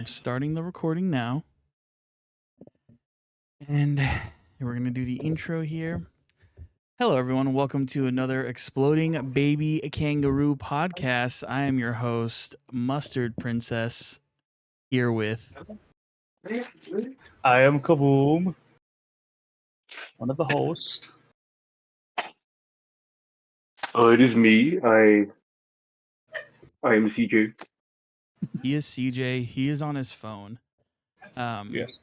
We're starting the recording now. And we're going to do the intro here. Hello, everyone. Welcome to another Exploding Baby Kangaroo podcast. I am your host, Mustard Princess, here with... I am Kaboom, one of the hosts. It is me. I am CJ. He is CJ. He is on his phone. Yes.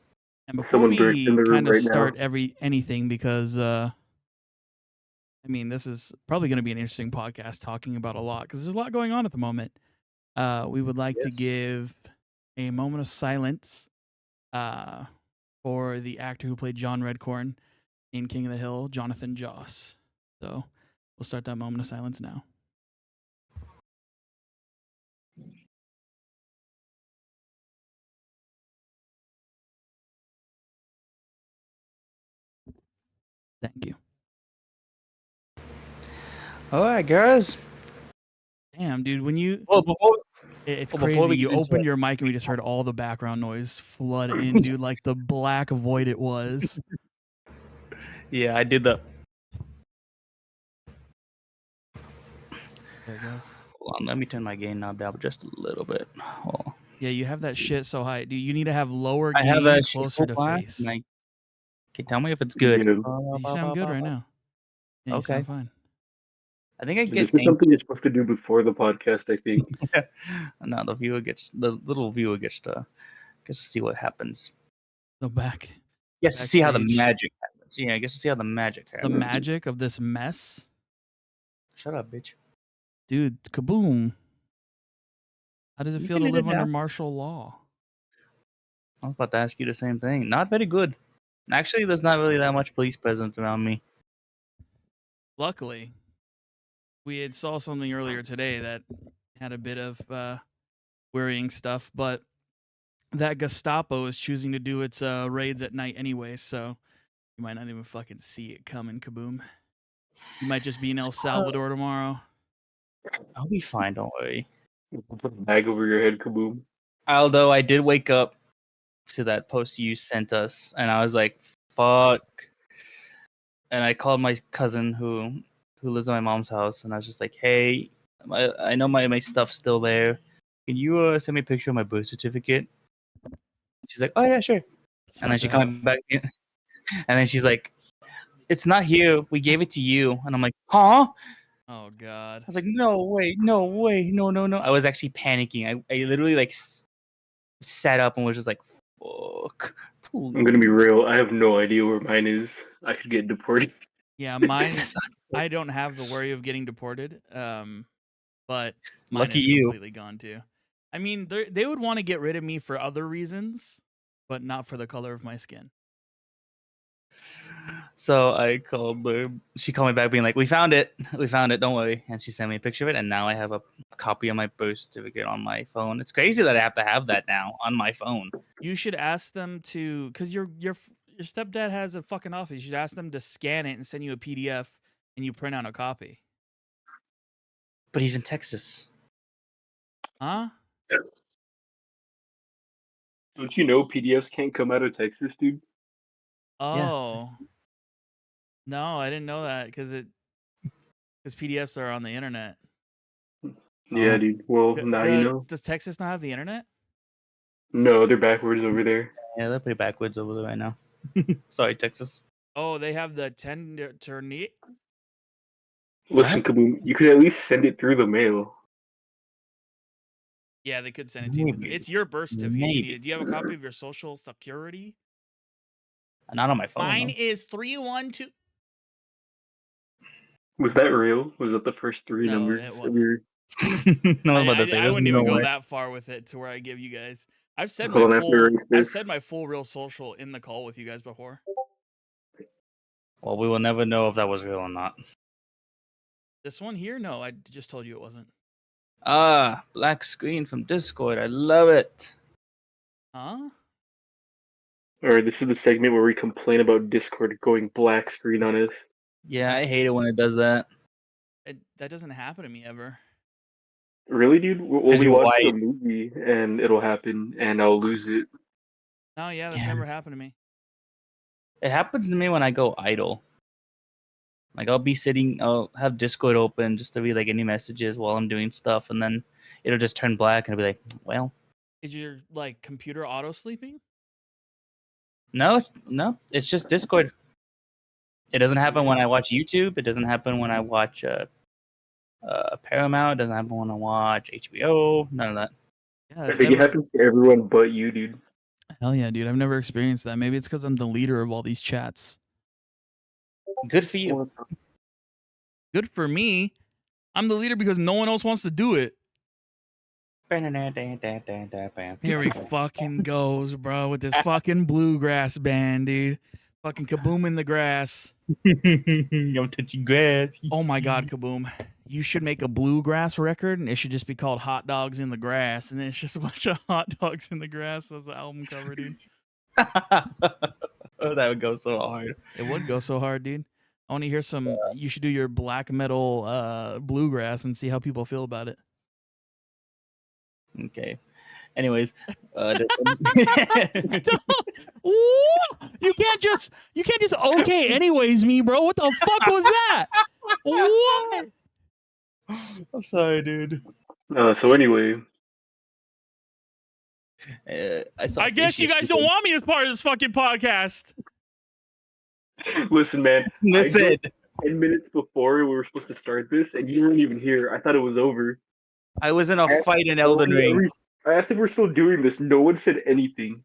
And before Someone burst in we the room kind of right start now. anything, because this is probably going to be an interesting podcast talking about a lot, because there's a lot going on at the moment. We would like to give a moment of silence for the actor who played John Redcorn in King of the Hill, Jonathan Joss. So we'll start that moment of silence now. Thank you. All right, guys. Damn, dude, when you... Well, it's before crazy. we You get into opened it- your mic and we just heard all the background noise flood in, dude, like the black void it was. Yeah, I did the. There it goes. Hold on, let me turn my gain knob down just a little bit. Oh, Yeah, you have that see. shit so high. Dude, you need to have lower I have gain that shit closer full to blast, face. and can tell me if it's good. You sound good right now. Yeah, you Okay. sound fine. I think I get This is something you're supposed to do before the podcast, I think. now the little viewer gets to see what happens. The back. Yes, to see how the Backstage. magic happens. Yeah, I guess to see how the magic happens. The magic of this mess. Shut up, bitch. Dude, Kaboom. How does it You feel can to edit live under now. martial law? I was about to ask you the same thing. Not very good. Actually, there's not really that much police presence around me. Luckily, we had saw something earlier today that had a bit of worrying stuff, but that Gestapo is choosing to do its raids at night anyway, so you might not even fucking see it coming, Kaboom. You might just be in El Salvador tomorrow. I'll be fine, don't worry. Put a bag over your head, Kaboom. Although I did wake up to that post you sent us, and I was like, fuck. And I called my cousin who lives at my mom's house, and I was just like, hey, I know my stuff's still there. Can you send me a picture of my birth certificate? She's like, oh, yeah, sure. And then she comes back in, and then she's like, it's not here. We gave it to you. And I'm like, huh? Oh, God. I was like, no way, no. I was actually panicking. I literally like sat up and was just like, fuck. Please. I'm gonna be real. I have no idea where mine is. I could get deported. Yeah, mine. I don't have the worry of getting deported, but mine Lucky is you. completely gone too. I mean, they would want to get rid of me for other reasons, but not for the color of my skin. So I called her. She called me back being like, we found it, don't worry. And she sent me a picture of it, and now I have a copy of my birth certificate on my phone. It's crazy that I have to have that now on my phone. You should ask them to, because your stepdad has a fucking office. You should ask them to scan it and send you a PDF, and you print out a copy. But he's in Texas. Huh? Don't you know PDFs can't come out of Texas, dude? Oh. No, I didn't know that because PDFs are on the internet. Yeah, dude. Well, now you know. Does Texas not have the internet? No, they're backwards over there. Yeah, they're pretty backwards over there right now. Sorry, Texas. Oh, they have the internet. Listen, Kaboom, you could at least send it through the mail. Yeah, they could send it to you. Maybe. It's your birth certificate. Maybe. Do you have a copy of your social security? Not on my phone. Mine though. is 312. Was that real? Was that the first three No, numbers it of wasn't. your... No, I was about to say, I there's wouldn't no even go way. that far with it to where I give you guys. I've said Hold on, I my have to full. erase I've this. said my full real social in the call with you guys before. Well, we will never know if that was real or not. This one here, no, I just told you it wasn't. Ah, black screen from Discord. I love it. Huh? Alright, this is the segment where we complain about Discord going black screen on us. Yeah, I hate it when it does that. That doesn't happen to me ever. Really, dude? We'll Because be you're watching a white. movie and it'll happen, and I'll lose it. Oh yeah, that's Yeah. never happened to me. It happens to me when I go idle. Like I'll be sitting, I'll have Discord open just to be like any messages while I'm doing stuff, and then it'll just turn black, and I'll be like, well, Is your like computer auto sleeping? no, it's just Discord. It doesn't happen when I watch YouTube. It doesn't happen when I watch Paramount. It doesn't happen when I watch HBO. None of that. Yeah, I that's think it never. happens to everyone but you, dude. Hell yeah, dude! I've never experienced that. Maybe it's because I'm the leader of all these chats. Good for you. What? Good for me. I'm the leader because no one else wants to do it. Here he fucking goes, bro, with this fucking bluegrass band, dude. Fucking Kaboom in the grass. I'm touching grass. Oh my god, Kaboom. You should make a bluegrass record and it should just be called Hot Dogs in the Grass. And then it's just a bunch of hot dogs in the grass as the album cover, dude. Oh, that would go so hard. It would go so hard, dude. I want to hear some. You should do your black metal bluegrass and see how people feel about it. Okay. Anyways, You can't just okay anyways me, bro. What the fuck was that? What? I'm sorry, dude. So anyway, I saw. I guess you guys don't want me as part of this fucking podcast. listen, man. Listen, 10 minutes before we were supposed to start this, and you weren't even here. I thought it was over. I was in a fight in Elden Ring. I asked if we're still doing this. No one said anything.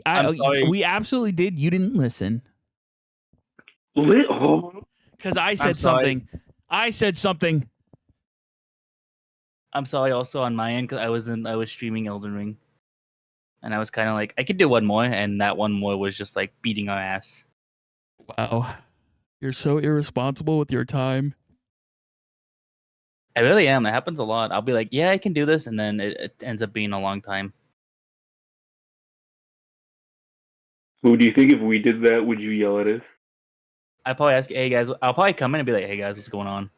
I'm sorry. We absolutely did. You didn't listen. Because I said something. I said something. I'm sorry. Also on my end, because I was streaming Elden Ring, and I was kind of like, I could do one more, and that one more was just like beating our ass. Wow, you're so irresponsible with your time. I really am. It happens a lot. I'll be like, yeah, I can do this, and then it ends up being a long time. Who do you think if we did that, would you yell at us? I probably ask, hey guys, I'll probably come in and be like, hey guys, what's going on?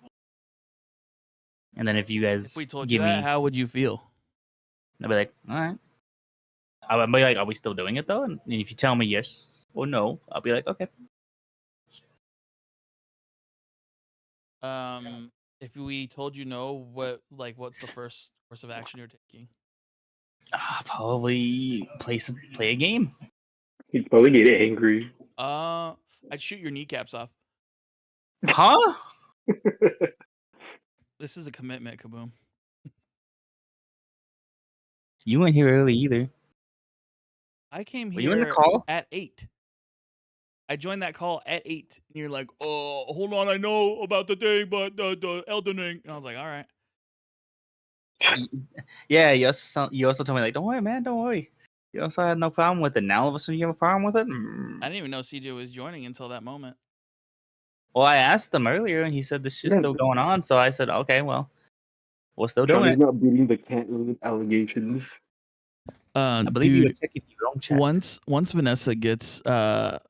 And then if you guys If we told give you that, me, how would you feel? I'll be like, all right. I'll be like, are we still doing it though? And if you tell me yes or no, I'll be like, okay. If we told you no, what's the first course of action you're taking? Probably play a game. He'd probably get angry. I'd shoot your kneecaps off. Huh? This is a commitment, Kaboom. You weren't here early either. I came Were you in the here call? at 8. I joined that call at 8. And you're like, oh, hold on, I know about the thing, but the Elden Ring. And I was like, all right. Yeah, you also told me like, don't worry, man, don't worry. You also had no problem with it. Now all of a sudden you have a problem with it? I didn't even know CJ was joining until that moment. Well, I asked him earlier, and he said this shit's still going on. So I said, okay, well, we're still doing Johnny's it. not beating the Canton allegations. I believe you were checking your own chat. Once Vanessa gets her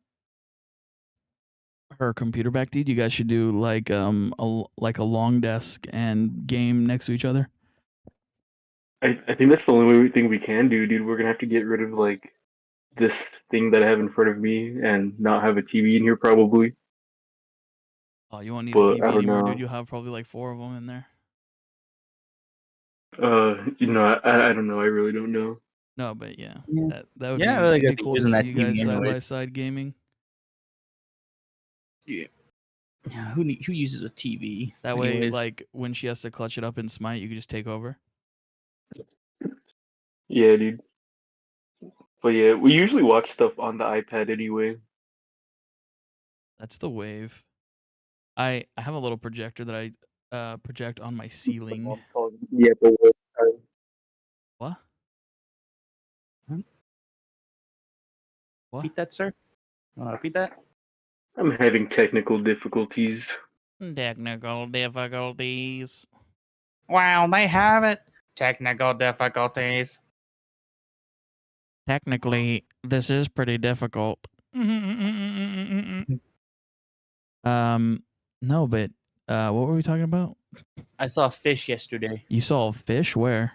computer back, dude, you guys should do like a long desk and game next to each other. I think that's the only thing we can do, dude. We're gonna have to get rid of like this thing that I have in front of me and not have a TV in here probably. Oh, you won't need But a TV I don't anymore, know. dude. You'll have probably like 4 of them in there. I don't know. I really don't know. No, but yeah, Yeah. that would Yeah, really be good cool to using see that you guys TV side by anyways. side gaming. Yeah. Who uses a TV? That way, anyways? like when she has to clutch it up in Smite, you can just take over. Yeah, dude. But yeah, we usually watch stuff on the iPad anyway. That's the wave. I have a little projector that I project on my ceiling. Yeah, but What? Hmm? What? Repeat that, sir. Want to repeat that? I'm having technical difficulties. Technical difficulties. Wow, they have it. Technical difficulties. Technically, this is pretty difficult. No, but what were we talking about? I saw a fish yesterday. You saw a fish? Where?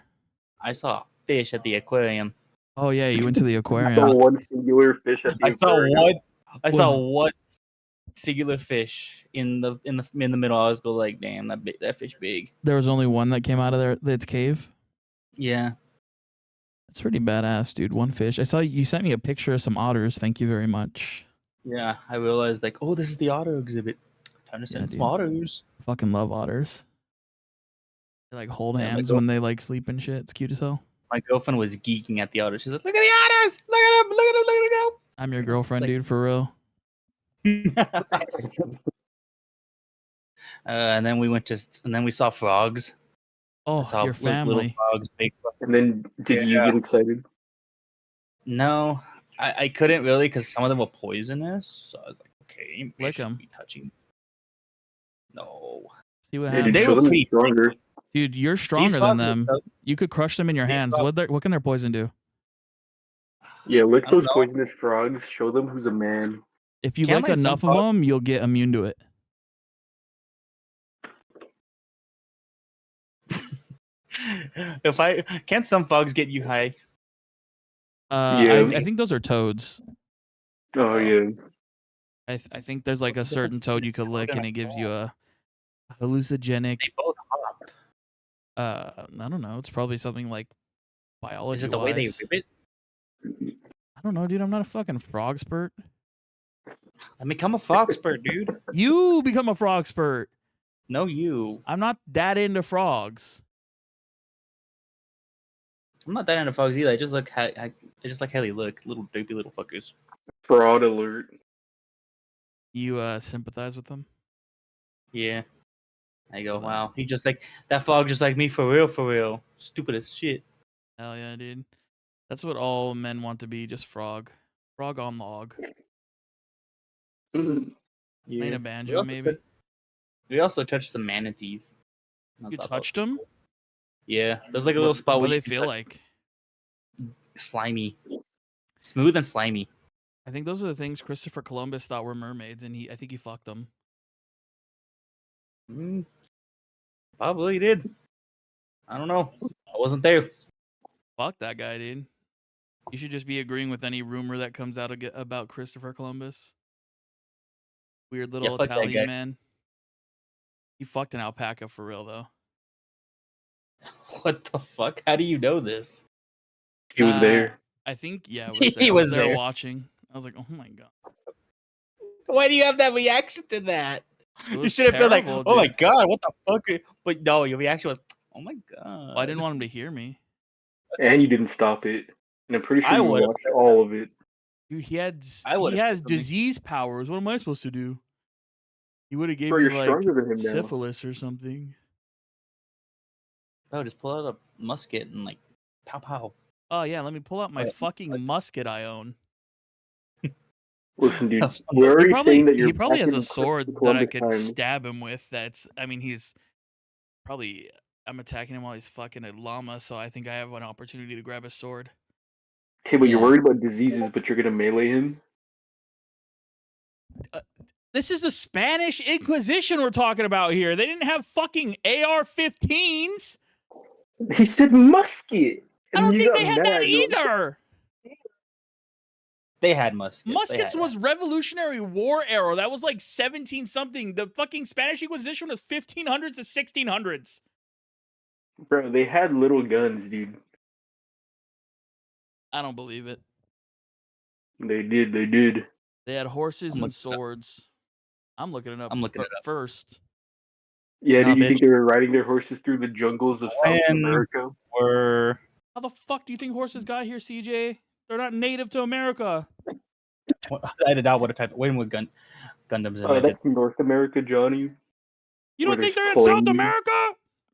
I saw a fish at the aquarium. Oh yeah, you went to the I saw aquarium. one singular fish at the I saw aquarium. one. I saw Was- one singular fish in the middle. I was go like, damn, that fish big. There was only one that came out of its cave. Yeah. That's pretty badass, dude. One fish. I saw you sent me a picture of some otters. Thank you very much. Yeah. I realized like, oh, this is the otter exhibit. Time to send some dude. otters. Fucking love otters. They like hold Yeah, hands when they like sleep and shit. It's cute as hell. My girlfriend was geeking at the otters. She's like, look at the otters! Look at them! Look at them! Look at them I'm your It's girlfriend, like- dude, for real. go! And then we saw frogs. I Oh, saw your little family. frogs, big frogs. And then did you get excited? No, I couldn't really because some of them were poisonous. So I was like, okay, maybe I Lick shouldn't 'em. be touching. No, See what Yeah, happens. dude, They show were them pretty it's stronger. Dude, you're these stronger than frogs are them. so- You could crush them in your These hands. frogs- What can their poison do? Yeah, lick I don't those know. poisonous frogs. Show them who's a man. If you Can't lick like some enough of frogs- them, you'll get immune to it. If I can't some frogs get you high? Yeah. I think those are toads. Oh yeah. I think there's like a What's the certain difference toad between you could a toad lick and and a it gives frog? you a hallucinogenic. They both hop. I don't know. It's probably something like biology Is it the way they wise. rip it? I don't know, dude. I'm not a fucking frog spurt. I become a frog spurt, dude. You become a frog spurt. No, you. I'm not that into frogs. I'm not that into frogs either. I just like how they look, little dopey little fuckers. Fraud alert. You sympathize with them? Yeah. I go, Love that. wow. He just like that frog, just like me for real, for real. Stupid as shit. Hell yeah, dude. That's what all men want to be, just frog. Frog on log. Playing Yeah. a banjo, maybe. We also touched some manatees. I You thought that was touched them? cool. Yeah, there's like a little spot What where do you they can feel touch like? slimy, smooth and slimy. I think those are the things Christopher Columbus thought were mermaids, and I think he fucked them. Probably did. I don't know. I wasn't there. Fuck that guy, dude. You should just be agreeing with any rumor that comes out about Christopher Columbus. Weird little fuck that Italian guy. man. He fucked an alpaca for real, though. What the fuck? How do you know this? He was there. I think, yeah, I was He there. I was there there. watching. I was like, oh my god. Why do you have that reaction to that? It You was should have been like, terrible, "Oh my dude. god, what the fuck?" But no, your reaction was, "Oh my god." Well, I didn't want him to hear me. And you didn't stop it. And I'm pretty sure I you would've watched said all of it. Dude, he I would've has said something. disease powers. What am I supposed to do? He would have gave Bro, me you're like stronger than him now. syphilis or something. Bro, just pull out a musket and like, pow pow. Oh yeah, let me pull out my What? fucking musket I own. Listen, dude, He we're already saying that you're He probably back has in a sword Christopher that I Columbus could times. stab him with. He's probably. I'm attacking him while he's fucking a llama, so I think I have an opportunity to grab a sword. Okay, but you're Yeah. worried about diseases, but you're gonna melee him? This is the Spanish Inquisition we're talking about here. They didn't have fucking AR-15s. He said musket! I And don't you think got they had that mad. You're like, either. They had muskets. Muskets was Revolutionary War era. That was like 17 something. The fucking Spanish Inquisition was 1500s to 1600s. Bro, they had little guns, dude. I don't believe it. They did. They had horses I'm and looking it up. swords. I'm looking it up. I'm looking it up. First. Yeah, Nah, dude, you bitch. think they were riding their horses through the jungles of South When- America? Or How the fuck do you think horses got here, CJ? They're not native to America. I did not want to type. When would Gundams invented? That's North America, Johnny. You Where don't think there's they're in South plains. America?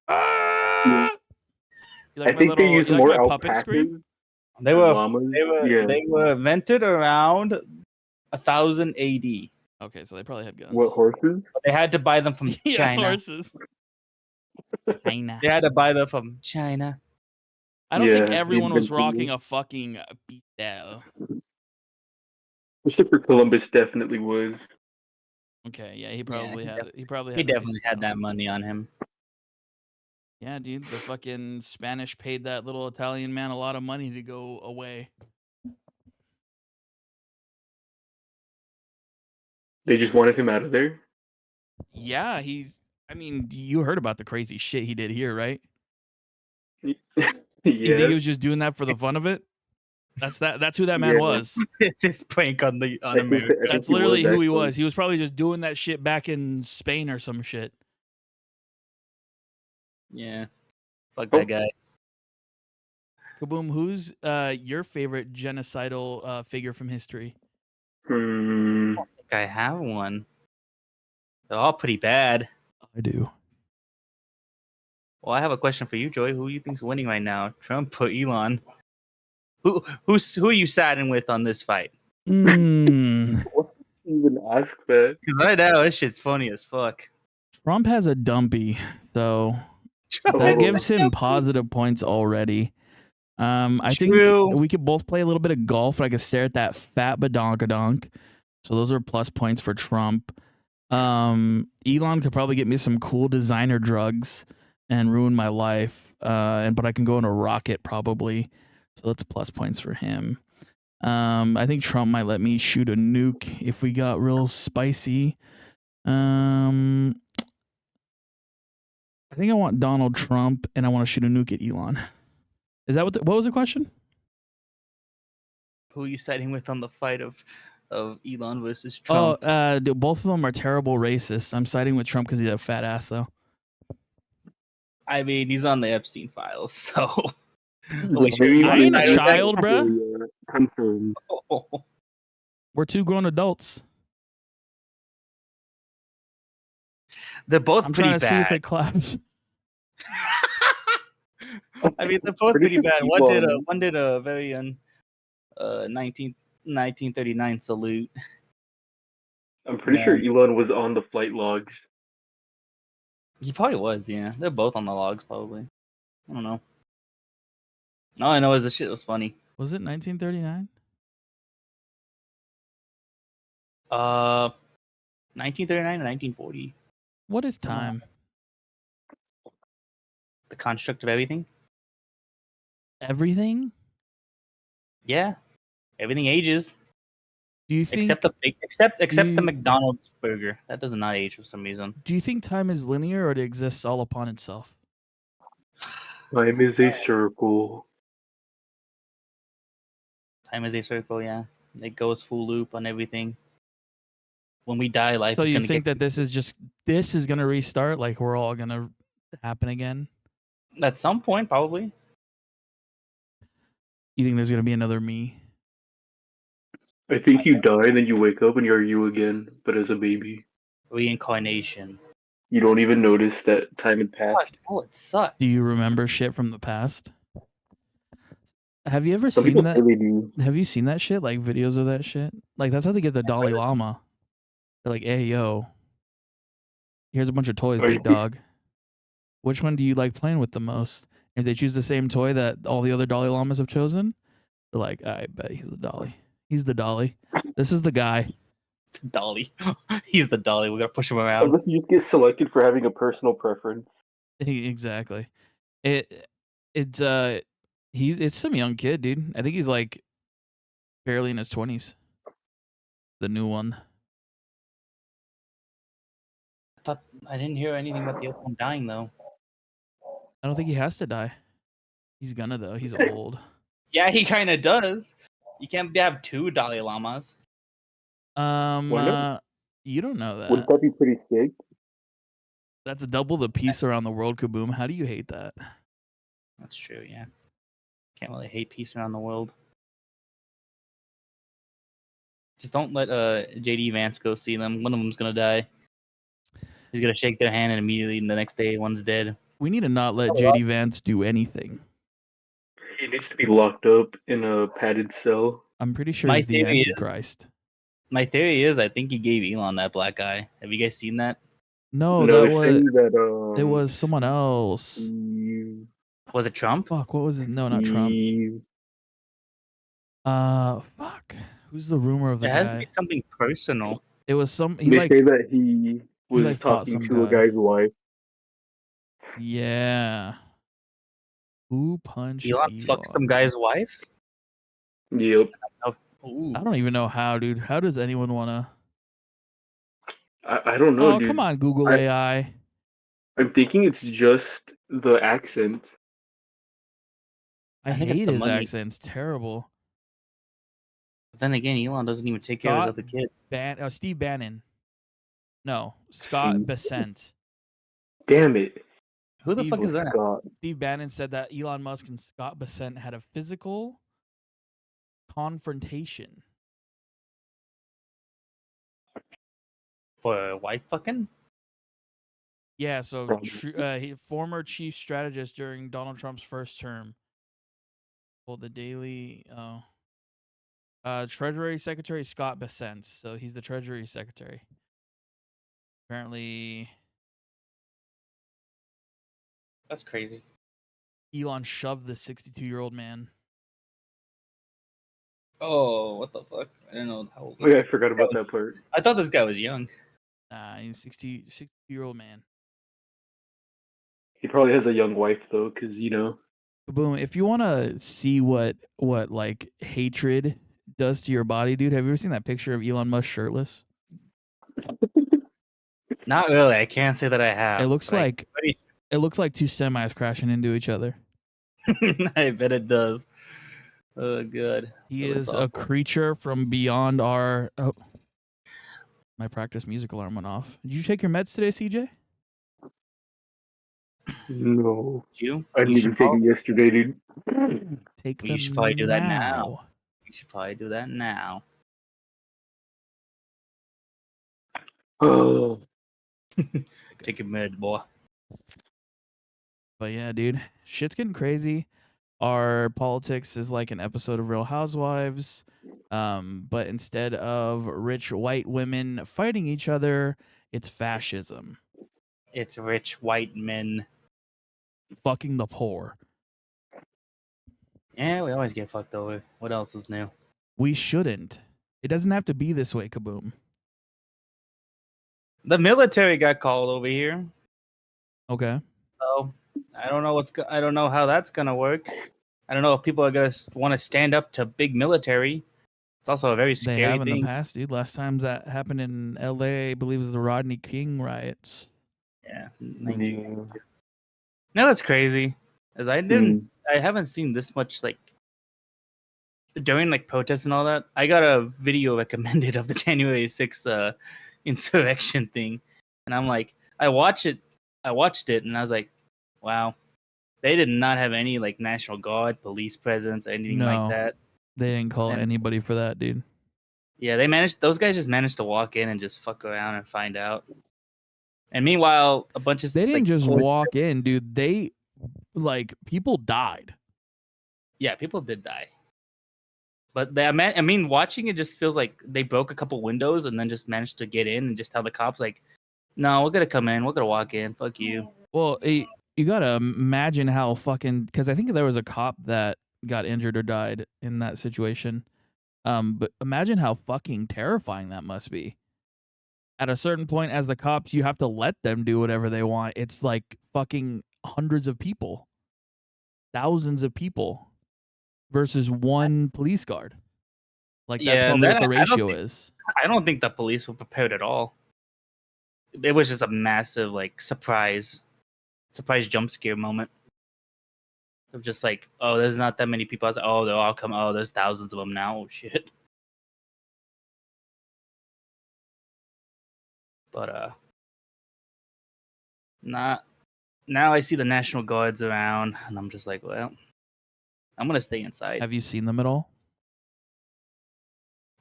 Ah! You like I think they use you like more my puppet scream? alpacas They than were llamas. they were invented around 1000 AD. Okay, so they probably had guns. What, horses? But they had to buy them from Yeah, China. horses. China. They had to buy them from China. I don't think Yeah, everyone was invincible. rocking a fucking beat. Christopher Columbus definitely was. Okay, yeah, he probably had it. He probably He had a definitely had beat that money on him. Yeah, dude, the fucking Spanish paid that little Italian man a lot of money to go away. They just wanted him out of there. Yeah, I mean, you heard about the crazy shit he did here, right? You think he Yeah, was just doing that for the fun of it? That's who that man yeah. was. It's his prank on America. I think That's he was literally who he actually. was. He was probably just doing that shit back in Spain or some shit. Yeah, fuck Oh, that guy. Kaboom, who's your favorite genocidal figure from history? hmm. I think I have one. They're all pretty bad. I do. Well, I have a question for you, Joy. Who you think's winning right now, Trump or Elon? Who are you siding with on this fight? What even ask that? Because right now, this shit's funny as fuck. Trump has a dumpy, so Trump that is Oh, gives him positive points already. I think true. we could both play a little bit of golf. I could stare at that fat badonkadonk. So those are plus points for Trump. Elon could probably get me some cool designer drugs and ruin my life. But I can go in a rocket probably. So that's plus points for him. I think Trump might let me shoot a nuke if we got real spicy. I think I want Donald Trump and I want to shoot a nuke at Elon. Is that what was the question? Who are you siding with on the fight of Elon versus Oh, Trump? both of them are terrible racists. I'm siding with Trump because he's a fat ass, though. I mean, he's on the Epstein files, so yeah, maybe I ain't a maybe child, bruh. confirmed. We're two grown adults. They're both I'm pretty trying to see if bad. it claps. I mean, they're both Pretty pretty sure bad. Elon. One did a very 1939 salute. I'm pretty sure Yeah, Elon was on the flight logs. he probably was. Yeah, they're both on the logs, probably. I don't know. All I know is the shit was funny. Was it 1939? 1939 or 1940. What is Something like time? the construct of everything. Everything? Yeah, everything ages Do you think? except the you- McDonald's burger. That does not age for some reason. Do you think time is linear or it exists all upon itself? Time is a circle. Time is a circle. Yeah, it goes full loop on everything. When we die, life So is you gonna think get that this is gonna restart? Like we're all gonna happen again? at some point probably. You think there's gonna be another me? I think you die and then you wake up and you're you again, but as a baby. Reincarnation. You don't even notice that time had passed. Oh, it sucks. Do you remember shit from the past? Have you ever Some seen people that? say they do. Have you seen that shit? Like videos of that shit? Like that's how they get the Dalai Lama. They're like, hey yo, here's a bunch of toys, Are you big dog. Which one do you like playing with the most? If they choose the same toy that all the other Dalai Lamas have chosen, they're like, I bet he's the Dolly. He's the Dolly. This is the guy. Dolly. He's the Dolly. We gotta push him around. unless you just get selected for having a personal preference? Exactly. It it's it's some young kid, dude. I think he's like barely in his 20s. The new one. I didn't hear anything about the other one dying though. I don't think he has to die. He's gonna though. He's old. Yeah, he kind of does. You can't have two Dalai Lamas. Why not? You don't know that. Wouldn't that be pretty sick? That's double the peace around the world, Kaboom. How do you hate that? That's true. Yeah, can't really hate peace around the world. Just don't let JD Vance go see them. One of them's gonna die. He's gonna shake their hand and immediately the next day one's dead. We need to not let JD Vance do anything. He needs to be locked up in a padded cell. I'm pretty sure My he's the theory is- Antichrist. My theory is I think he gave Elon that black eye. Have you guys seen that? No, no, that they was say that it was someone else. Steve, Was it Trump? Fuck, what was his? No, not Trump. Steve. Fuck. Who's the rumor of the It has to guy? be something personal. It was some. He They like say that he was like, fought talking some to a guy. guy's wife. Yeah. Who punched Elon fucked some Elon? guy's wife. Yep. Oh, I ooh. don't even know how, dude. How does anyone want to? I don't know, Oh, come dude. on, Google I AI. I'm thinking it's just the accent. I I think it's hate the his money. accent. It's terrible. But then again, Elon doesn't even take care of his Scott other kids. Steve Bannon. No, Scott Shoot. Bessent. Damn it. Who the Steve fuck Oh, is that? Scott. Steve Bannon said that Elon Musk and Scott Bessent had a physical confrontation. For wife fucking? Yeah, so Probably. former chief strategist during Donald Trump's first term. Well, the Daily. Treasury Secretary Scott Bessent. So he's the Treasury Secretary. Apparently, That's crazy. Elon shoved the 62-year-old man. Oh, what the fuck? I didn't know how old Oh this yeah, guy I forgot about was. that part. I thought this guy was young. He's 60-year-old man. He probably has a young wife though, because you know. Boom. If you want to see what like hatred does to your body, dude, have you ever seen that picture of Elon Musk shirtless? Not really. I can't say that I It have. looks But like two semis crashing into each other. I bet it does. Oh, good. He It looks is a awful. creature from beyond our. Oh, my practice music alarm went off. Did you take your meds today, CJ? No. You? I You didn't even should take it probably. yesterday, dude. Take You should probably do them that now. now. You should probably do that now. Oh. Take your meds, boy. But yeah, dude, shit's getting crazy. Our politics is like an episode of Real Housewives. But instead of rich white women fighting each other, it's fascism. It's rich white men. Fucking the poor. Yeah, we always get fucked over. What else is new? We shouldn't. It doesn't have to be this way, Kaboom. The military got called over here. Okay. So I don't know I don't know how that's gonna work. I don't know if people are gonna want to stand up to big military. It's also a very They scary have in the thing. past, dude. Last time that happened in LA, I believe it was the Rodney King riots. Yeah, Yeah. no, that's crazy. As Hmm. I haven't seen this much like during like protests and all that. I got a video recommended of the January 6th insurrection thing, and I'm like, I watched it, and I was like, wow, they did not have any like National Guard, police presence, or anything like No, that. they didn't call And anybody for that, dude. yeah, those guys just managed to walk in and just fuck around and find out. And meanwhile, a bunch of They didn't like just walk in, dude. They like people died. yeah, people did die. But I mean, watching it just feels like they broke a couple windows and then just managed to get in and just tell the cops like, "No, we're gonna come in. We're gonna walk in. Fuck you." Well, you gotta imagine how fucking because I think there was a cop that got injured or died in that situation. But imagine how fucking terrifying that must be. At a certain point, as the cops, you have to let them do whatever they want. It's like fucking hundreds of people, thousands of people versus one police guard. Like that's Yeah, and probably then what the ratio is. I don't think the police were prepared at all. It was just a massive like surprise jump scare moment of just like, oh, there's not that many people. I was like, oh, they're all coming. Oh, there's thousands of them now. Oh shit. But not now. I see the National Guards around, and I'm just like, well, I'm gonna stay inside. Have you seen them at all?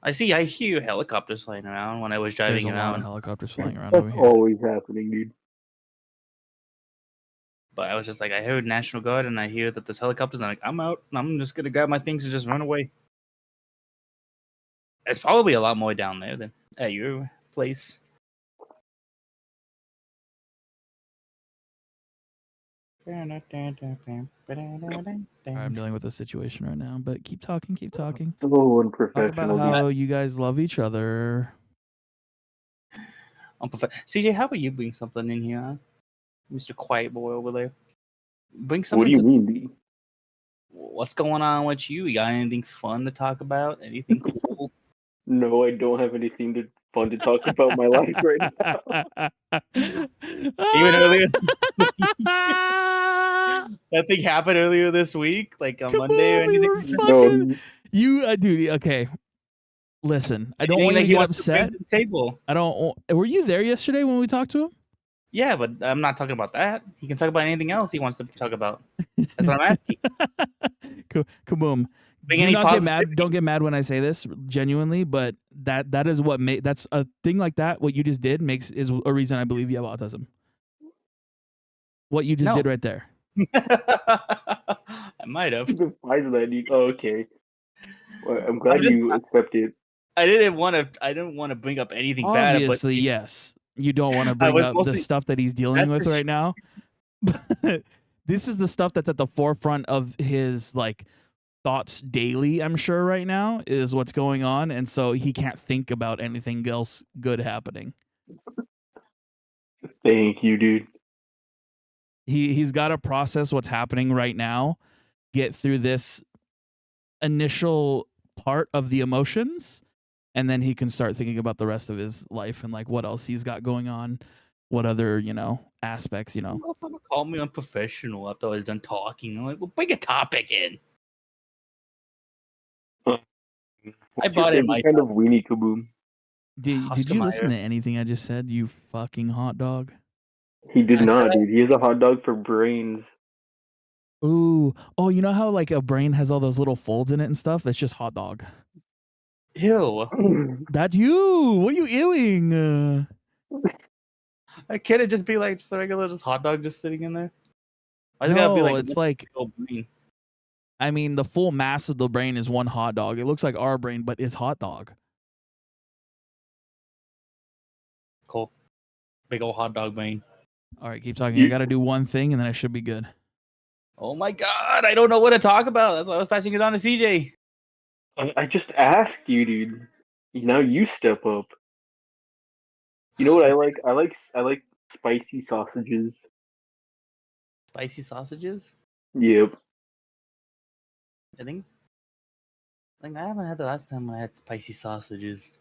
I hear helicopters flying around when I was There's driving a lot of around, helicopters flying around over That's here. always happening, dude. but I was just like, I heard National Guard, and I hear that there's helicopters, and I'm like, I'm out. I'm just gonna grab my things and just run away. It's probably a lot more down there than at your place. I'm dealing with a situation right now, but keep talking, keep talking. So Talk about unprofessional, dude. how you guys love each other. CJ, how about you bring something in here? Huh? Mr. Quiet Boy over there. Bring What do something you to. mean, dude? What's going on with you? You got anything fun to talk about? Anything cool? No, I don't have anything fun to talk about my life right now. Even earlier, nothing happened earlier this week, like on Monday or Kaboom, you anything. were fucking No, you, dude. Okay, listen. I don't Anything want you that to he get wants to bring upset. to the table. I don't. Were you there yesterday when we talked to Yeah, but I'm not talking about that. He can talk about anything else he wants to talk about. That's him? what I'm asking. Kaboom. Bring Do any not get mad. positivity. Don't get mad when I say this, genuinely. But that is what that's a thing like that. What you just did is a reason I believe you have autism. What you just No. did right there. I might have. why is that, dude? Oh, okay. Well, I'm glad I'm just. you accept it. I didn't want to. I didn't want to bring up anything bad, but Obviously, yes. You don't want to I bring was up the mostly. stuff that he's dealing That's with just. right now. But this is the stuff that's at the forefront of his like thoughts daily, I'm sure right now is what's going on, and so he can't think about anything else good happening. Thank you, dude. He's got to process what's happening right now, get through this initial part of the emotions, and then he can start thinking about the rest of his life and like what else he's got going on, what other, aspects, Motherfucker called me unprofessional after I was done talking. I'm like, well, bring a topic in. What's your brought in favorite my kind of weenie, Kaboom? Did Oscar you listen Mayer. to anything I just said, you fucking hot dog? He did I said not, dude. He has a hot dog for brains. Ooh. Oh, you know how like a brain has all those little folds in it and stuff? That's just hot dog. Ew. That's you. What are you ewing? Can't it just be like just a regular just hot dog just sitting in there? Why's it gotta be No, like it's like, oh, green? I mean, the full mass of the brain is one hot dog. It looks like our brain, but it's hot dog. Cool. Big old hot dog brain. All right, keep talking. I You, got to do one thing and then I should be good. Oh my god, I don't know what to talk about. That's why I was passing it on to CJ. I just asked you, dude. Now you step up. You know what I like? I like spicy sausages. Spicy sausages? Yep. I think I haven't had the last time I had spicy sausages.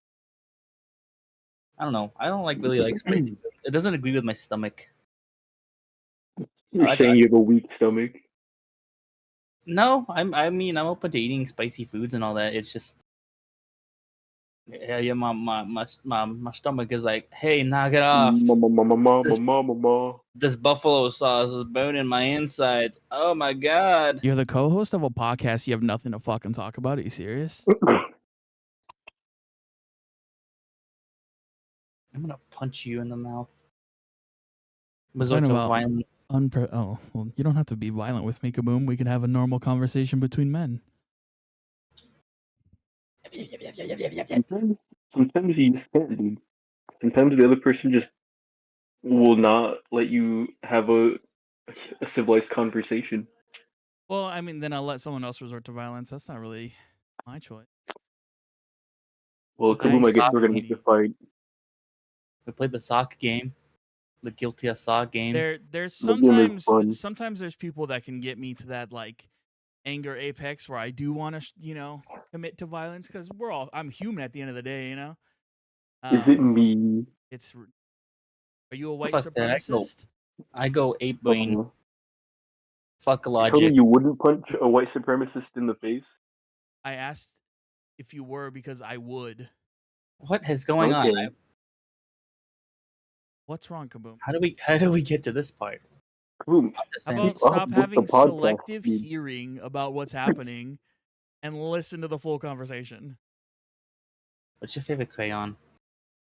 I don't know. I don't really like spicy food. It doesn't agree with my stomach. You're I, saying you have a weak stomach. no, I mean I'm open to eating spicy foods and all that. It's just yeah, my stomach is like, hey, knock it off. Mama, mama, mama, This mama, mama. this buffalo sauce is burning my insides. Oh my god. You're the co-host of a podcast. You have nothing to fucking talk about. Are you serious? I'm gonna punch you in the mouth. I'm Resort talking to about violence. oh, well, you don't have to be violent with me, Kaboom. We can have a normal conversation between men. Sometimes you just can't, dude. Sometimes the other person just will not let you have a civilized conversation. Well, I mean, then I'll let someone else resort to violence. That's not really my choice. Well, We played Kaboom, the I guess sock we're Nice. gonna have to fight. we played the sock game. The guilty as sock game. There's The game is fun. sometimes there's people that can get me to that like anger apex where I do want to commit to violence because I'm human at the end of the day. Is it me? It's Are you a white Fuck that. supremacist? I go ape brain. Uh, Fuck you told me logic. you wouldn't punch a white supremacist in the face. I asked if you were because I would. What is going on? Okay. What's wrong, Kaboom? How do we get to this part? Kaboom, I'm just How saying. about keep up stop with the having podcast, selective dude. hearing about what's happening and listen to the full conversation? What's your favorite crayon?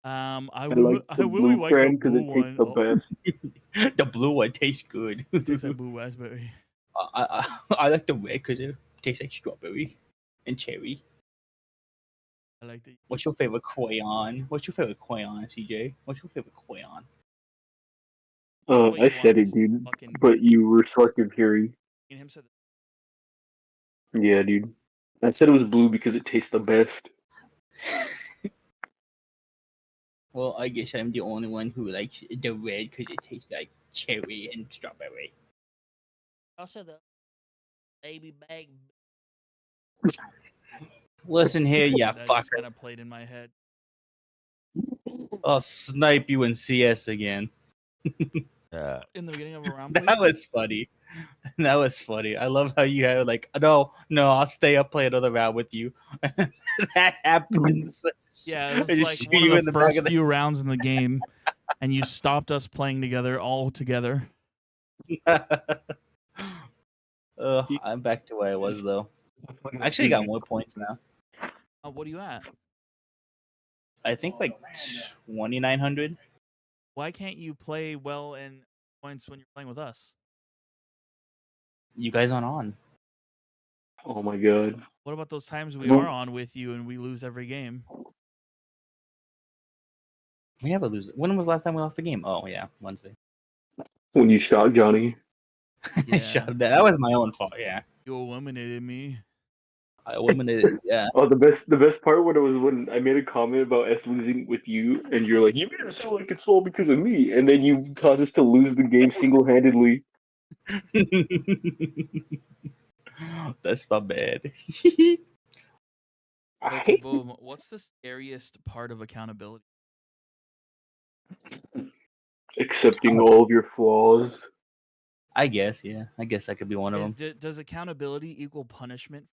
I I like the really blue like the crayon because blue it tastes one. the Oh, The blue one tastes good. it tastes like blue raspberry. I like the red because it tastes like strawberry and cherry. I like the. What's your favorite crayon? CJ? What's your favorite crayon? What I you want said it, this dude. fucking But you were selective hearing. and him said. Yeah, dude. I said it was blue because it tastes the best. Well, I guess I'm the only one who likes the red because it tastes like cherry and strawberry. Also, the baby bag. Listen here, ya That just fucker. kind of played in my head. I'll snipe you in CS again. In the beginning of a round, That please. was funny. That was funny. I love how you had like, no, I'll stay up, play another round with you. That happens. Yeah, it was I just like shoot one of you the in the back first of the. few rounds in the game, and you stopped us playing together all together. I'm back to where I was though. I actually got more points now. What are you at? I think like 2,900. Why can't you play well in points when you're playing with us? You guys aren't on. Oh my god. What about those times we are Well, on with you and we lose every game? We never lose. When was the last time we lost the game? Oh yeah, Wednesday. when you shot Johnny. I shot him. That was my own fault. Yeah, You eliminated me. I eliminated. Yeah. Oh, the best part was when I made a comment about us losing with you, and you're like, you made it sound like it's all because of me, and then you caused us to lose the game single-handedly. That's my bad. I So, hate Kaboom, what's the scariest part of accountability? accepting all of your flaws. I guess. Yeah. I guess that could be one of them. Does accountability equal punishment?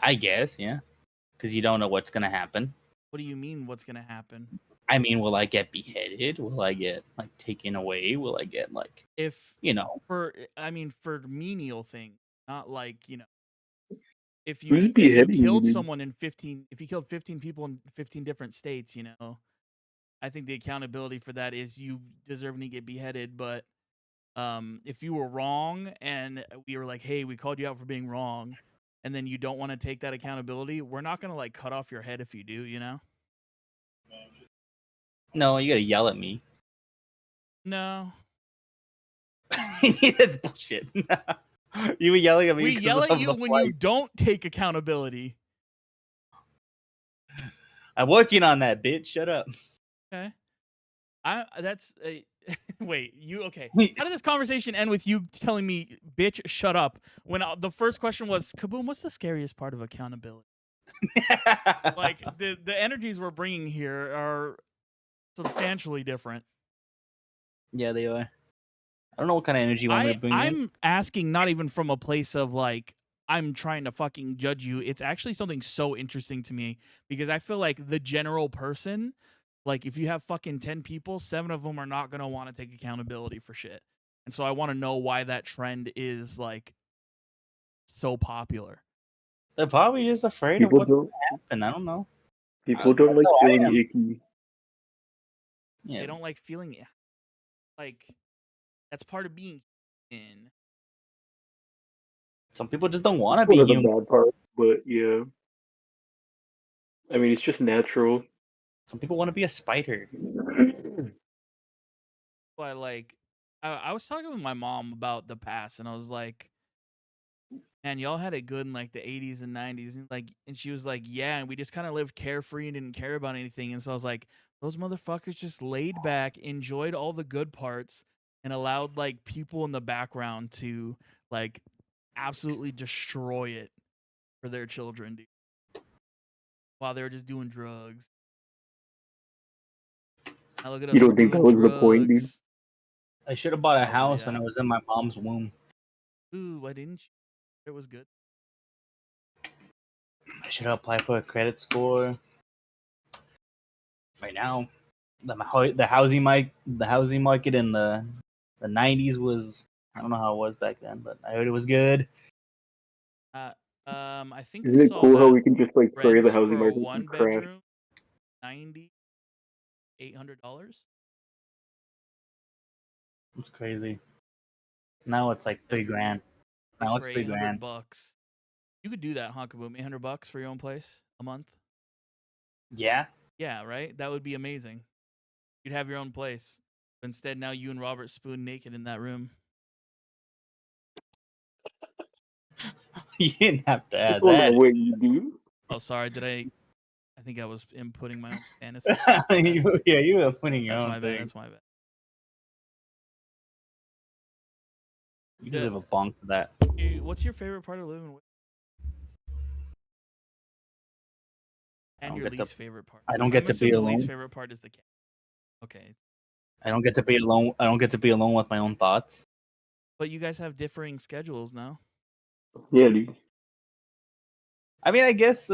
I guess. Yeah. Because you don't know what's gonna happen. What do you mean? What's gonna happen? I mean, will I get beheaded? Will I get like taken away? Will I get like If – for menial things, not like if Who's you beheading you, killed dude? someone in 15, if you killed 15 people in 15 different states, I think the accountability for that is you deserving to get beheaded. But if you were wrong and we were like, hey, we called you out for being wrong, and then you don't want to take that accountability, we're not gonna like cut off your head if you do, No, you gotta yell at me. No. That's bullshit. You were yelling at me We because yell at of you the when you fight. don't take accountability. I'm working on that, bitch. Shut up. Okay. Wait, you okay? How did this conversation end with you telling me, "Bitch, shut up"? When the first question was, "Kaboom, what's the scariest part of accountability?" Like the energies we're bringing here are substantially different. Yeah, they are. I don't know what kind of energy you want me to bring in. I'm asking not even from a place of like I'm trying to fucking judge you. It's actually something so interesting to me because I feel like the general person, like if you have fucking 10 people, 7 of them are not going to want to take accountability for shit. And so I want to know why that trend is like so popular. They're probably just afraid of People what's don't. gonna happen. I don't know. People don't That's like how I feeling am. icky. They Yeah. don't like feeling like that's part of being in. Some people just don't want to That's be one of the human. bad parts, but yeah. I mean, it's just natural. Some people want to be a spider. But like I was talking with my mom about the past and I was like, man, y'all had it good in like the 80s and 90s. And she was like, yeah, and we just kind of lived carefree and didn't care about anything. And so I was like, those motherfuckers just laid back, enjoyed all the good parts, and allowed like people in the background to like absolutely destroy it for their children, dude, while they were just doing drugs. Now look at You us, we're don't think that doing was the point, dude? drugs. I should have bought a Oh, well, house when yeah. I was in my mom's womb. Ooh, why didn't you? It was good. I should have applied for a credit score. Right now, the housing market in the '90s was, I don't know how it was back then, but I heard it was good. I think I Isn't it saw cool how that we can just like pray the rents housing for a market can one crash? bedroom, $800. It's crazy. Now it's like $3,000. Place Now for it's eight hundred $3,000. bucks. You could do that, huh, Kaboom? $800 for your own place a month. Yeah. Yeah, right. That would be amazing. You'd have your own place. But instead, now you and Robert spoon naked in that room. You didn't have to add Hold that. on, wait, you do? Oh, sorry. Did I I think I was inputting my own fantasy. You were putting your That's own my bad. thing. That's my bad. You deserve a bonk for that. What's your favorite part of living with? And your least favorite part? I don't I'm get to be assuming the least alone. favorite part is the cat. Okay. I don't get to be alone. I don't get to be alone with my own thoughts. But you guys have differing schedules now. Yeah, dude. I mean, I guess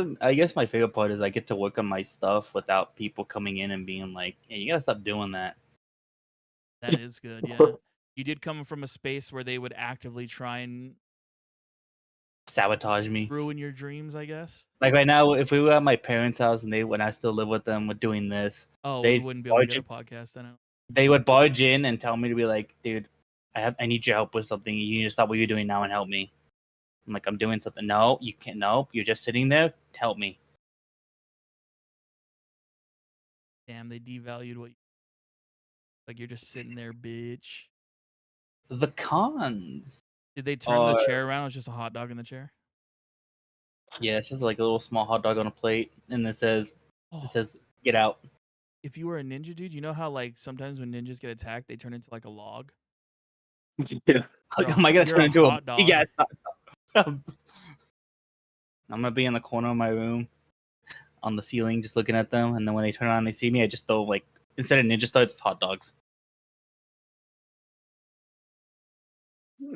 my favorite part is I get to work on my stuff without people coming in and being like, "Hey, you gotta stop doing that." That is good, yeah. You did come from a space where they would actively try and Sabotage me. ruin your dreams, I guess. Like right now, if we were at my parents' house and when I still live with them, we're doing this. Oh, we They wouldn't be able to get a podcast then. They would barge in and tell me to be like, "Dude, I need your help with something. You need to stop what you're doing now and help me." I'm like, "I'm doing something." No, you can't. No, you're just sitting there. Help me. Damn, they devalued what you like. You're just sitting there, bitch. The cons. Did they turn the chair around? It was just a hot dog in the chair. Yeah, it's just like a little small hot dog on a plate, and it says, "Get out." If you were a ninja, dude, you know how like sometimes when ninjas get attacked, they turn into like a log. Yeah. Am I gonna turn into a hot dog? big ass hot dog? I'm gonna be in the corner of my room, on the ceiling, just looking at them, and then when they turn on, they see me. I just throw like instead of ninja stars, it's hot dogs.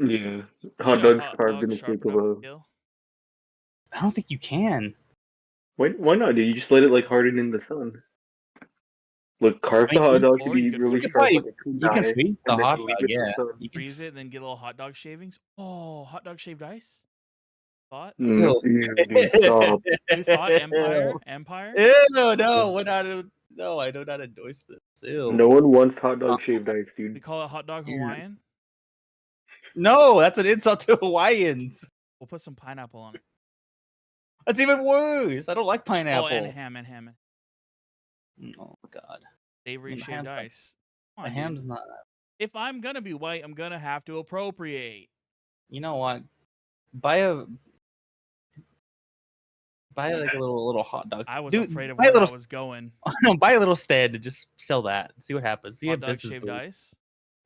Yeah. Hot dogs carved in the shape of a. I don't think you can. Why not, dude? You just let it like harden in the sun. Look, carve the hot dog to Or you be could really freeze sharp it. like a You can kunai, freeze the and then hot leave dog, it in the yeah. sun. You can Freeze it, and then get little hot dog shavings. Oh, hot dog shaved ice. Thought? Ew, dude, stop. You thought Empire? Empire? Ew, no, we're not. No, I do not endorse this. Ew. No one wants hot dog shaved ice, dude. We call it hot dog Hawaiian. No, that's an insult to Hawaiians. We'll put some pineapple on it. That's even worse. I don't like pineapple. Oh, and ham. Oh God. Savory shaved ice. The ham's not. If I'm gonna be white, I'm gonna have to appropriate. You know what? Buy like a little hot dog. I was Dude, afraid of buy where that was going. buy a little stand and just sell that. See what happens. See Hot if dog business shaved moves. ice.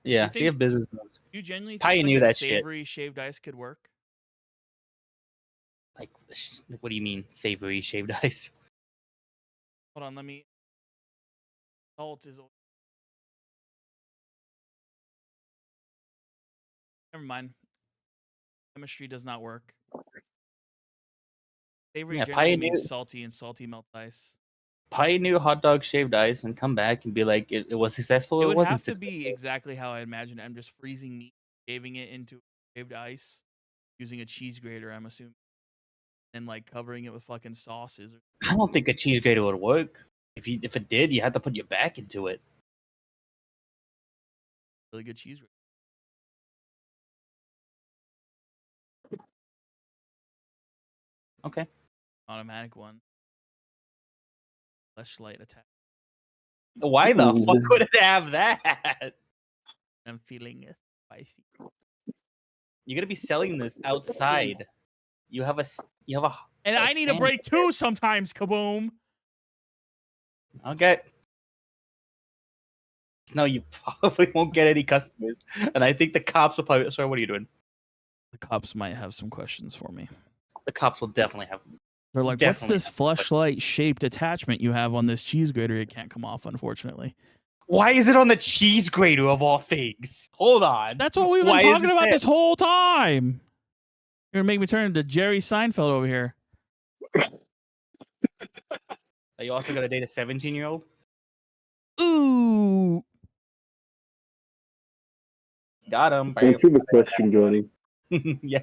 Yeah, see if business moves. You genuinely think Pioneer like a that shit. savory shaved ice could work? Like, what do you mean savory shaved ice? Hold on, let me. Salt is. Never mind. Chemistry does not work. Savory generally means salty, and salty melts ice. Pioneer hot dog shaved ice and come back and be like, it was successful. It Or would wasn't have to successful. be exactly how I imagined it. I'm just freezing meat, shaving it into shaved ice, using a cheese grater, I'm assuming, and like covering it with fucking sauces. I don't think a cheese grater would work. If it did, you had to put your back into it. Really good cheese grater. Okay. Automatic one. Fleshlight attack. Why the fuck would it have that? I'm feeling it spicy. You're gonna be selling this outside. You have a. And I need a break too sometimes, Kaboom. Okay. No, you probably won't get any customers, and I think the cops will probably. Sorry, what are you doing? The cops might have some questions for me. The cops will definitely have. They're like, "What's this fleshlight shaped attachment you have on this cheese grater? It can't come off, unfortunately." Why is it on the cheese grater of all things? Hold on. That's what we've been talking about this whole time. You're gonna make me turn into Jerry Seinfeld over here. Are you also gonna date a 17-year-old? Ooh. Got him. Answer the question, Johnny. Yeah.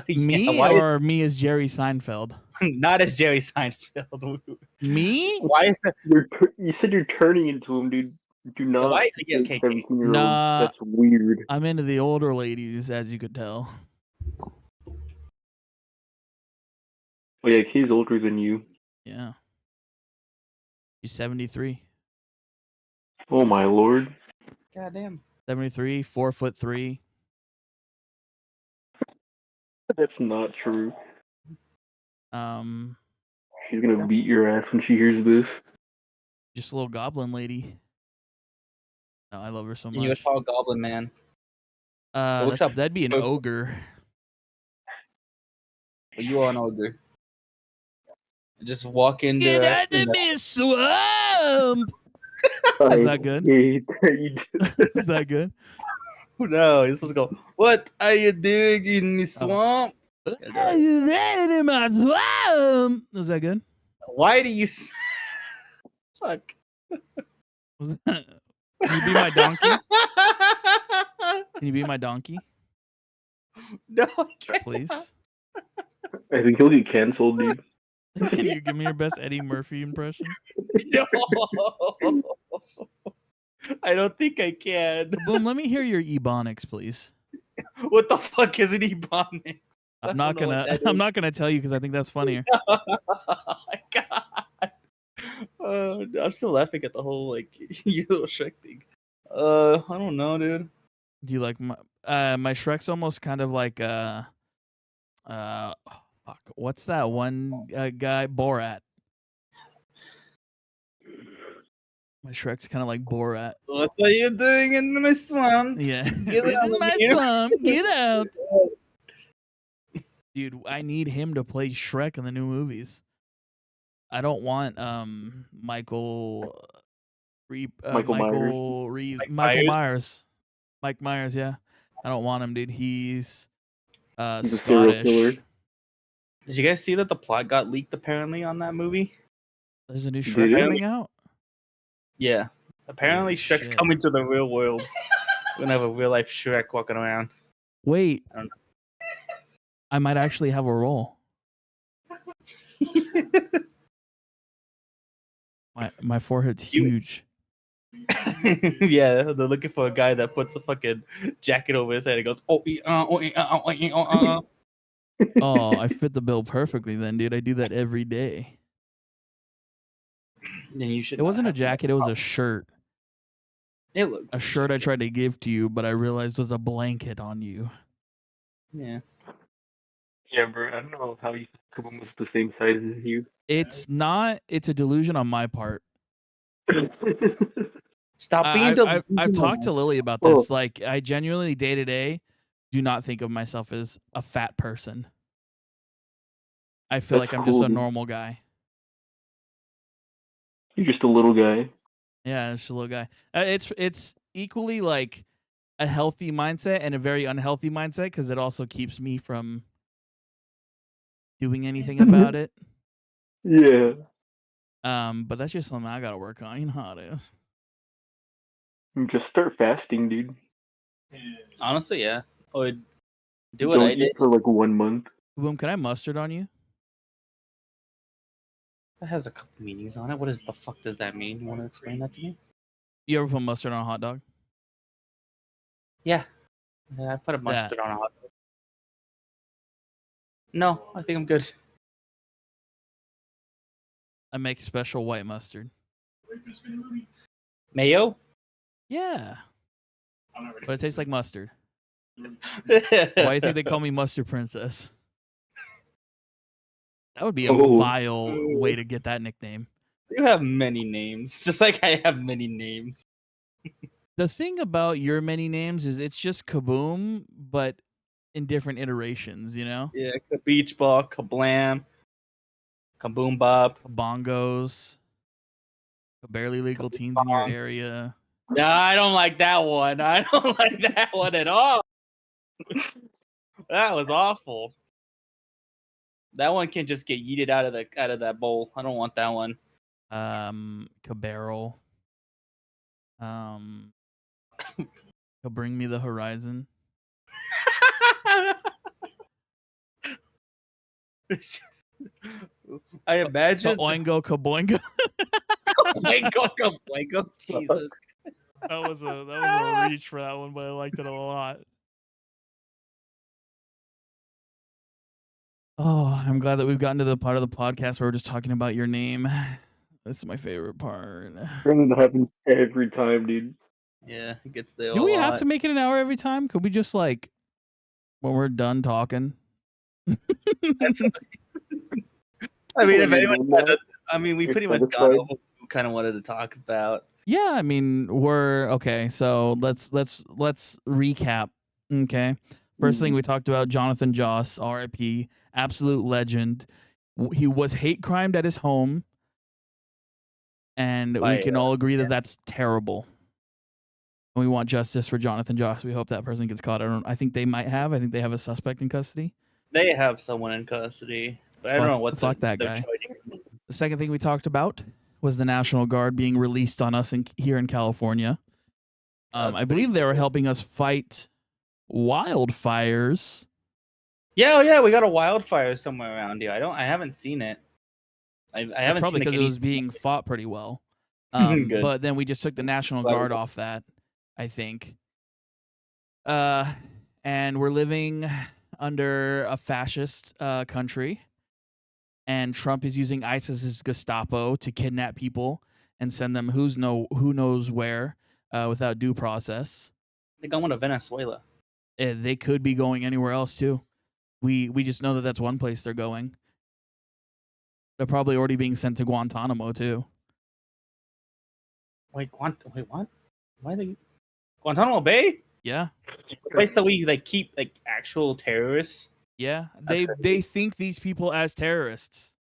Me or me as Jerry Seinfeld? Not as Jerry Seinfeld. Me? Why is that? You said you're turning into him, dude. Do not date 17-year-olds. Nah, that's weird. I'm into the older ladies, as you could tell. Oh yeah, he's older than you. Yeah. She's 73. Oh my lord. Goddamn. 73, 4'3". That's not true. She's gonna beat your ass when she hears this. Just a little goblin lady. No, I love her so And you a much. tall goblin man. looks up. That'd be an ogre. Well, you are an ogre. Just walk into Get it. out of me, swamp! Is that good? hate that you did Is that good? No, you're supposed to go. What are you doing in the swamp? Are you there in my swamp? Was that good? Why do you? Fuck. Was that... Can you be my donkey? Can you be my donkey, No, I can't. please? I think he'll get canceled, dude. Can you give me your best Eddie Murphy impression? No. I don't think I can. Boom, let me hear your Ebonics, please. What the fuck is an ebonics? I'm not gonna tell you because I think that's funnier. Oh my god. I'm still laughing at the whole like you little Shrek thing. I don't know, dude. Do you like my Shrek's almost kind of like fuck, what's that one guy, Borat? My Shrek's kind of like Borat. What are you doing in my swamp? Yeah. Get This out is of my here. swamp. Get out. Dude, I need him to play Shrek in the new movies. I don't want Michael Myers. Mike Myers, yeah. I don't want him, dude. He's He's a serial Scottish. killer. Did you guys see that the plot got leaked apparently on that movie? There's a new Did Shrek it? coming out. Yeah. Apparently Holy Shrek's shit. coming to the real world. We're gonna have a real life Shrek walking around. Wait. I don't know. I might actually have a role. My forehead's huge. Yeah, they're looking for a guy that puts a fucking jacket over his head and goes, Oh, I fit the bill perfectly then, dude. I do that every day. Then you should. It wasn't a jacket, it was a shirt. It looked A shirt I tried to give to you, but I realized was a blanket on you. Yeah. Yeah, bro. I don't know how you Kaboom was the same size as you. It's not. It's a delusion on my part. Stop being delusional. I've talked to Lily about Oh. this. Like, I genuinely day to day do not think of myself as a fat person. I feel That's like I'm just cool, a dude. normal guy. You're just a little guy. Yeah, just a little guy. It's equally like a healthy mindset and a very unhealthy mindset because it also keeps me from doing anything about it. Yeah. But that's just something I gotta work on. You know how it is. Just start fasting, dude. Honestly, yeah. Or do what Don't I eat did. for like 1 month. Boom, can I mustard on you? That has a couple meanings on it. What is the fuck does that mean? You want to explain that to me? You ever put mustard on a hot dog? Yeah. Yeah, I put a mustard on a hot dog. No, I think I'm good. I make special white mustard. Mayo? Yeah. But it tastes like mustard. Why do Why you think they call me Mustard Princess? That would be a Oh. vile way to get that nickname. You have many names, just like I have many names. The thing about your many names is it's just Kaboom, but in different iterations, you know? Yeah, Beach Ball, Kablam, Kaboom Bob. Bongos, barely legal teens in your area. No, I don't like that one. I don't like that one at all. That was awful. That one can just get yeeted out of that bowl. I don't want that one. Cabarrel. Bring Me the Horizon. I imagine. Oingo Kaboingo. Boingo. Jesus. That was a reach for that one, but I liked it a lot. Oh, I'm glad that we've gotten to the part of the podcast where we're just talking about your name. That's my favorite part. That happens every time, dude. Yeah, it gets there. Do we have to make it an hour every time? Could we just like when we're done talking? I mean, if What, you're anyone done had now? a, I mean, we You're pretty much gone satisfied? over what we kind of wanted to talk about. Yeah, I mean, we're okay. So let's recap. Okay, first thing we talked about Jonathan Joss, R.I.P. Absolute legend. He was hate crimed at his home, and we By, can all agree that that's terrible. And we want justice for Jonathan Joss. We hope that person gets caught. I think they might have. I think they have a suspect in custody. They have someone in custody, but I don't know what Fuck that they're guy. charging. The second thing we talked about was the National Guard being released on us here in California. I believe they were helping us fight wildfires. Yeah, oh yeah, we got a wildfire somewhere around here. I haven't seen it. I That's haven't probably seen because the it was being fought pretty well. Good. But then we just took the National Guard off that, I think. And we're living under a fascist country, and Trump is using ISIS's Gestapo to kidnap people and send them who knows where without due process. They're going to Venezuela. They could be going anywhere else too. We just know that that's one place they're going. They're probably already being sent to Guantanamo too. Wait, what? Why are they Guantanamo Bay? Yeah. The place that we keep actual terrorists. Yeah. That's They think these people as terrorists.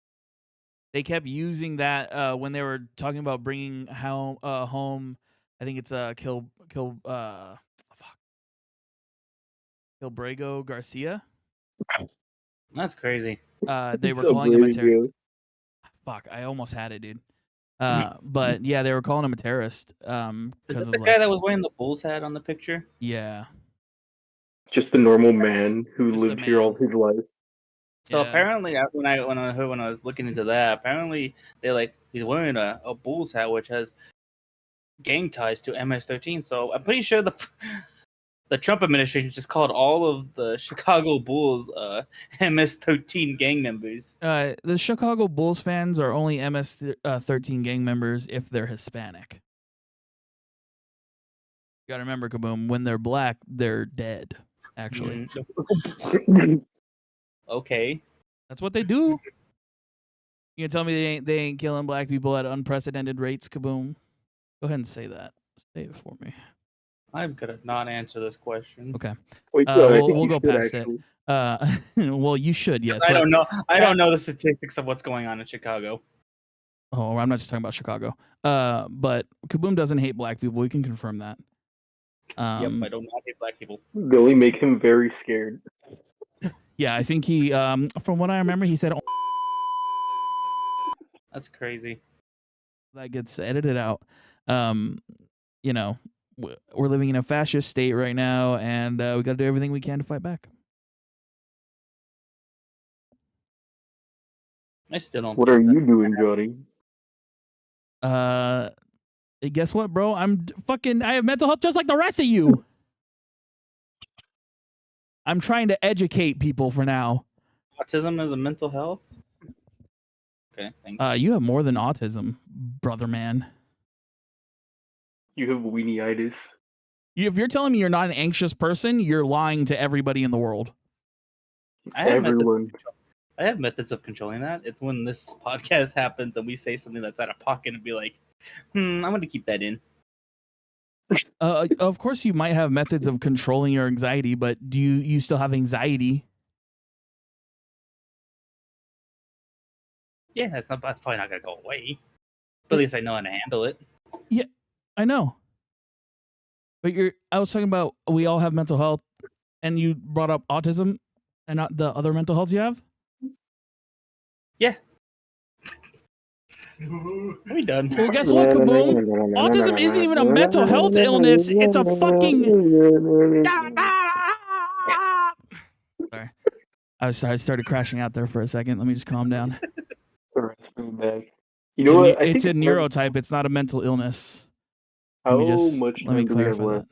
They kept using that when they were talking about bringing home. I think it's Kilbrego Garcia. That's crazy. They were calling him a terrorist. Fuck, I almost had it, dude. But yeah, they were calling him a terrorist. Is Because that the guy that was wearing the Bulls hat on the picture? Yeah. Just a normal man who Just a lived here all man. his life. So Yeah. apparently, when I was looking into that, apparently he's wearing a Bulls hat which has gang ties to MS-13. So I'm pretty sure the Trump administration just called all of the Chicago Bulls MS-13 gang members. The Chicago Bulls fans are only MS-13 gang members if they're Hispanic. You gotta remember, Kaboom, when they're black, they're dead, actually. Okay. That's what they do. You can tell me they ain't killing black people at unprecedented rates, Kaboom? Go ahead and say that. Say it for me. I'm gonna not answer this question. Okay. Wait, We'll go past it. Well, you should, yes. I don't know. I don't know the statistics of what's going on in Chicago. Oh, I'm not just talking about Chicago. But Kaboom doesn't hate black people. We can confirm that. Yep, I do not hate black people. Billy make him very scared. Yeah, I think he, from what I remember, he said That's crazy. that gets edited out. You know, we're living in a fascist state right now, and we got to do everything we can to fight back. I still don't. What are you doing, Johnny? Guess what, bro? I have mental health just like the rest of you. I'm trying to educate people for now. Autism is a mental health? Okay, thanks. You have more than autism, brother man. You have weenie-itis. If you're telling me you're not an anxious person, you're lying to everybody in the world. I have Everyone. methods of controlling that. It's when this podcast happens and we say something that's out of pocket and be like, I'm going to keep that in. Of course, you might have methods of controlling your anxiety, but do you still have anxiety? Yeah, that's probably not going to go away. But at least I know how to handle it. Yeah, I know. But I was talking about we all have mental health, and you brought up autism and not the other mental health you have? Yeah. Are we done? Well, guess what, Kaboom? Autism isn't even a mental health illness. It's a fucking... Sorry. I started crashing out there for a second. Let me just calm down. You know what? It's a neurotype. It's not a mental illness. How much Let me time do we have clarify left?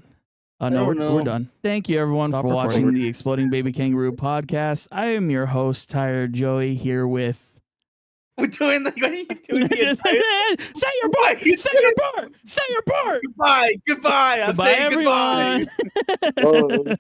that. No, we're done. Thank you, everyone, for watching the Exploding Baby Kangaroo podcast. I am your host, Tired Joey, here with... We're doing what are you doing the entire... Say your part! Say your part! Say your part! Goodbye! I'm saying everyone. goodbye!